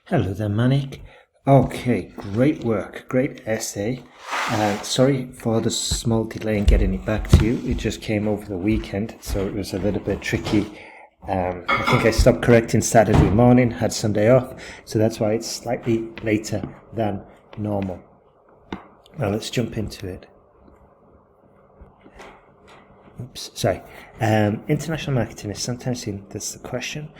Hello there, Manik. Okay, great work, great essay. Sorry for the small delay in getting it back to you. It just came over the weekend, so it was a little bit tricky. I think I stopped correcting Saturday morning, had Sunday off, so that's why it's slightly later than normal. Now let's jump into it. Oops, sorry. International marketing is sometimes seen, that's the question.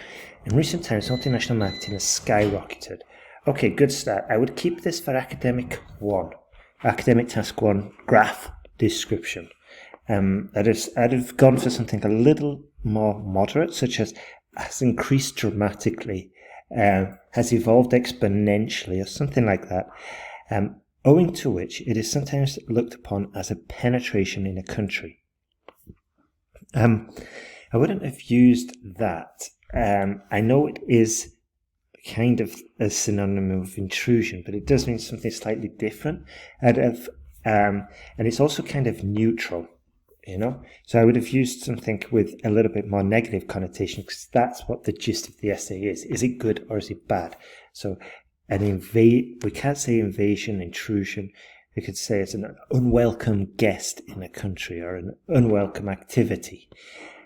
In recent times, multinational marketing has skyrocketed. Okay, good start. I would keep this for academic task one, graph description. I'd have gone for something a little more moderate, such as has increased dramatically, has evolved exponentially, or something like that, owing to which it is sometimes looked upon as a penetration in a country. I wouldn't have used that. I know it is kind of a synonym of intrusion, but it does mean something slightly different. And it's also kind of neutral, So I would have used something with a little bit more negative connotation, because that's what the gist of the essay is. Is it good or is it bad? So we can't say invasion, intrusion. We could say it's an unwelcome guest in a country or an unwelcome activity.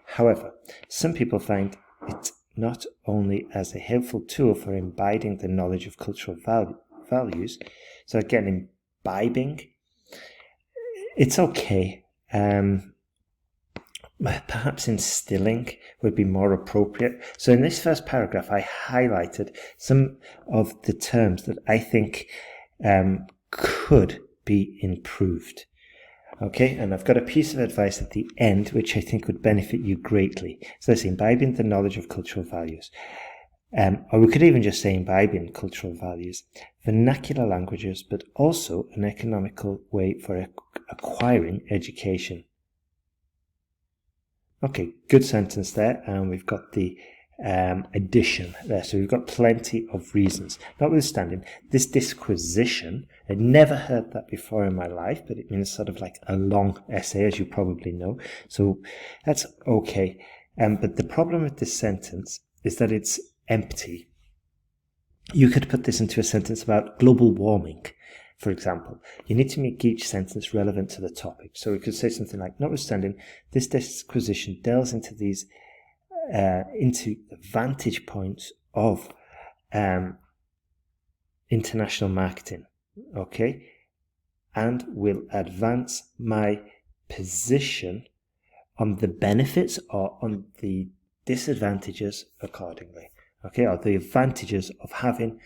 However, some people find it not only as a helpful tool for imbibing the knowledge of cultural values, so again, imbibing, it's okay. Perhaps instilling would be more appropriate. So in this first paragraph, I highlighted some of the terms that I think could be improved. Okay, and I've got a piece of advice at the end which I think would benefit you greatly. So let's say imbibing the knowledge of cultural values. Or we could even just say imbibing cultural values, vernacular languages, but also an economical way for acquiring education. Okay, good sentence there, and we've got the addition there. So we've got plenty of reasons. Notwithstanding, this disquisition, I'd never heard that before in my life, but it means sort of like a long essay, as you probably know. So that's okay. But the problem with this sentence is that it's empty. You could put this into a sentence about global warming, for example. You need to make each sentence relevant to the topic. So we could say something like, notwithstanding, this disquisition delves into these into the vantage points of international marketing, okay, and will advance my position on the benefits or on the disadvantages accordingly, okay, or the advantages of having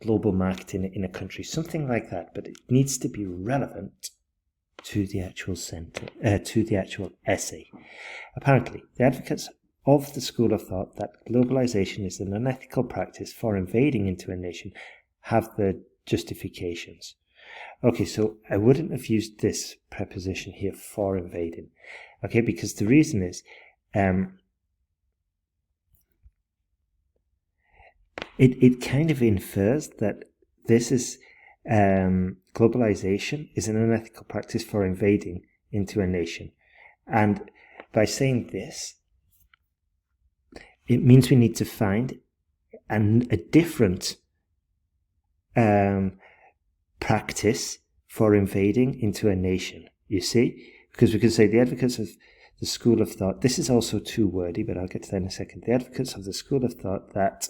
global marketing in a country, something like that, but it needs to be relevant to the actual to the actual essay. Apparently, the advocates of the school of thought that globalization is an unethical practice for invading into a nation have the justifications. Okay, so I wouldn't have used this preposition here, for invading, okay, because the reason is it kind of infers that this is globalization is an unethical practice for invading into a nation. And by saying this, it means we need to find a different practice for invading into a nation, you see? Because we could say the advocates of the school of thought, this is also too wordy, but I'll get to that in a second. The advocates of the school of thought that,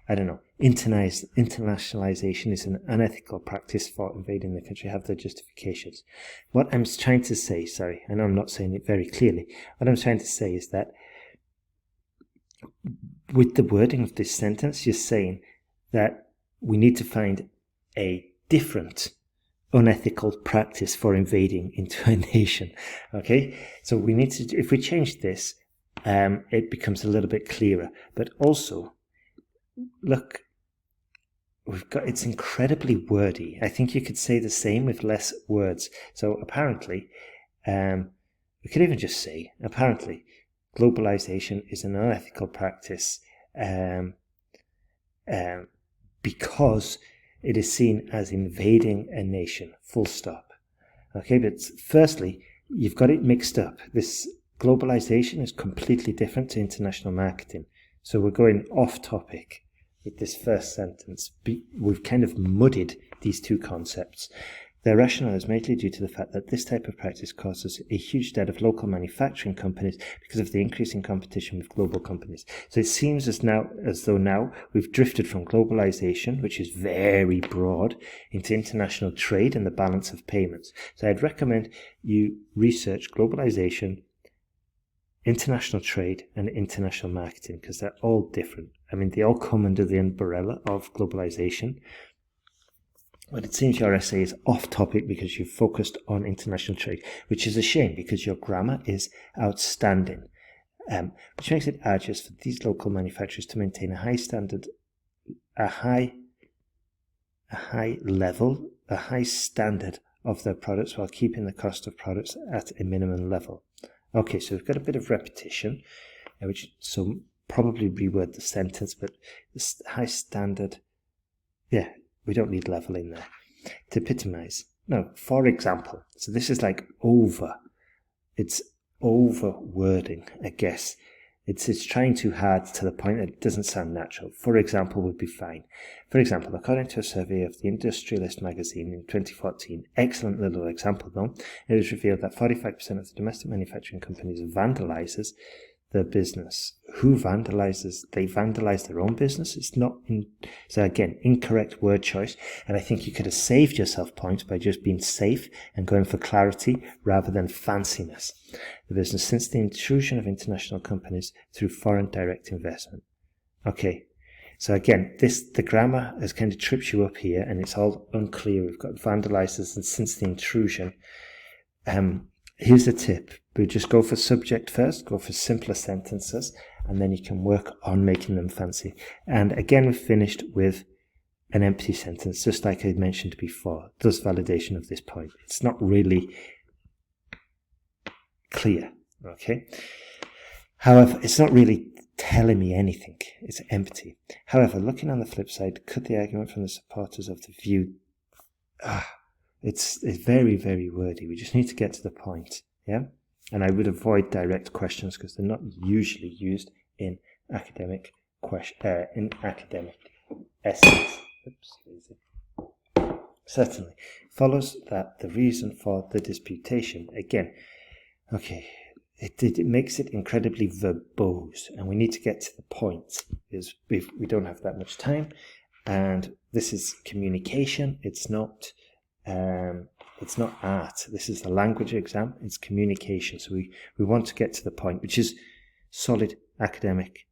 internationalization is an unethical practice for invading the country have their justifications. What I'm trying to say, sorry, I know I'm not saying it very clearly, what I'm trying to say is that with the wording of this sentence, you're saying that we need to find a different unethical practice for invading into a nation. Okay, so we need to, if we change this, it becomes a little bit clearer. But also, look, it's incredibly wordy. I think you could say the same with less words. So apparently, we could even just say, apparently, globalization is an unethical practice because it is seen as invading a nation, full stop. Okay, but firstly, you've got it mixed up. This globalization is completely different to international marketing. So we're going off topic. with this first sentence. We've kind of muddied these two concepts. Their rationale is mainly due to the fact that this type of practice causes a huge debt of local manufacturing companies because of the increasing competition with global companies. So it seems as though now we've drifted from globalization, which is very broad, into international trade and the balance of payments. So I'd recommend you research globalization, international trade, and international marketing, because they're all different. I mean, they all come under the umbrella of globalization. But it seems your essay is off topic because you've focused on international trade, which is a shame because your grammar is outstanding, which makes it arduous for these local manufacturers to maintain a high standard, a high standard of their products while keeping the cost of products at a minimum level. Okay, so we've got a bit of repetition, so probably reword the sentence, but this high standard, yeah, we don't need level in there. To epitomize. No, for example. So this is like it's over wording, I guess. It's trying too hard to the point that it doesn't sound natural. For example would be fine. For example, according to a survey of the Industrialist magazine in 2014, excellent little example though, it was revealed that 45% of the domestic manufacturing companies vandalizes their business. Who vandalizes? They vandalize their own business. It's not so again, incorrect word choice, and I think you could have saved yourself points by just being safe and going for clarity rather than fanciness. The business since the intrusion of international companies through foreign direct investment. Okay, so again, the grammar has kind of tripped you up here, and it's all unclear. We've got vandalizers and since the intrusion. Here's a tip. We just go for subject first, go for simpler sentences, and then you can work on making them fancy. And again, we've finished with an empty sentence, just like I mentioned before. Does validation of this point. It's not really clear, okay? However, it's not really telling me anything. It's empty. However, looking on the flip side, could the argument from the supporters of the view... It's very, very wordy. We just need to get to the point, yeah? And I would avoid direct questions because they're not usually used in academic essays. Oops, easy. Certainly. Follows that the reason for the disputation, again, okay, it makes it incredibly verbose, and we need to get to the point because we don't have that much time, and this is communication. It's not art. This is a language exam. It's communication. So we want to get to the point, which is solid academic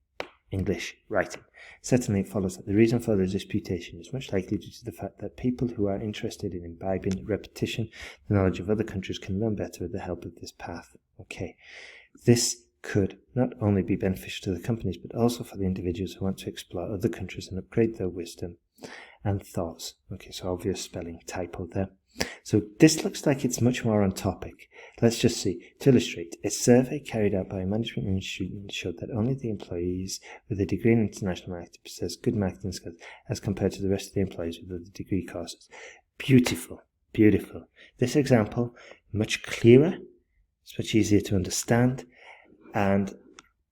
English writing. Certainly it follows that the reason for the disputation is much likely due to the fact that people who are interested in imbibing repetition, the knowledge of other countries, can learn better with the help of this path. Okay. This could not only be beneficial to the companies, but also for the individuals who want to explore other countries and upgrade their wisdom and thoughts. Okay, so obvious spelling typo there. So this looks like it's much more on topic. Let's just see. To illustrate, a survey carried out by a management institute showed that only the employees with a degree in international marketing possess good marketing skills as compared to the rest of the employees with other degree courses. Beautiful, beautiful. This example, much clearer, it's much easier to understand, and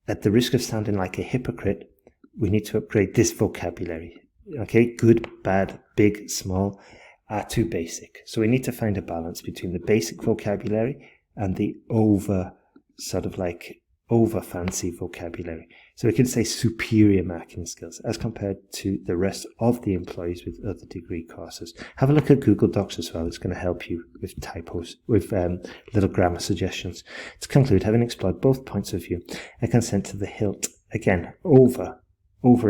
at the risk of sounding like a hypocrite, we need to upgrade this vocabulary. Okay, good, bad, big, small are too basic. So we need to find a balance between the basic vocabulary and the over fancy vocabulary. So we can say superior marketing skills as compared to the rest of the employees with other degree courses. Have a look at Google Docs as well. It's going to help you with typos, with little grammar suggestions. To conclude, having explored both points of view, I consent to the hilt. Again, over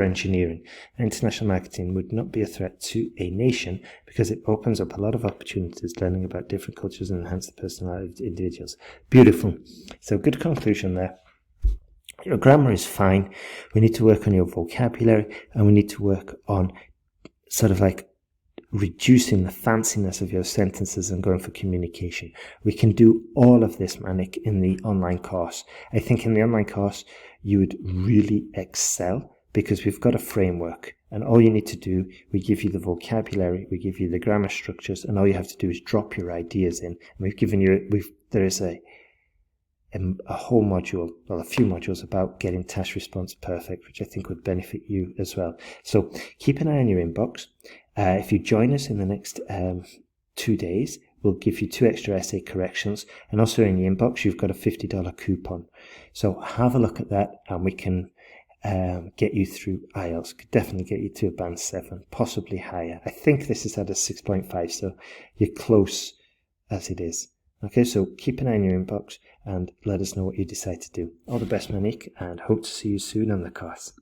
engineering. International marketing would not be a threat to a nation because it opens up a lot of opportunities learning about different cultures and enhance the personality of individuals. Beautiful. So good conclusion there. Your grammar is fine. We need to work on your vocabulary, and we need to work on reducing the fanciness of your sentences and going for communication. We can do all of this, Manik, in the online course. I think in the online course you would really excel, because we've got a framework, and all you need to do, we give you the vocabulary, we give you the grammar structures, and all you have to do is drop your ideas in. And we've given you, there is a a whole module, well, a few modules about getting task response perfect, which I think would benefit you as well. So keep an eye on your inbox. If you join us in the next 2 days, we'll give you 2 extra essay corrections, and also in the inbox you've got a $50 coupon. So have a look at that, and we can get you through Ielts. Could definitely get you to a band 7, possibly higher. I think this is at a 6.5, so you're close as it is. Okay, so keep an eye on your inbox and let us know what you decide to do. All the best, Manik, and hope to see you soon on the course.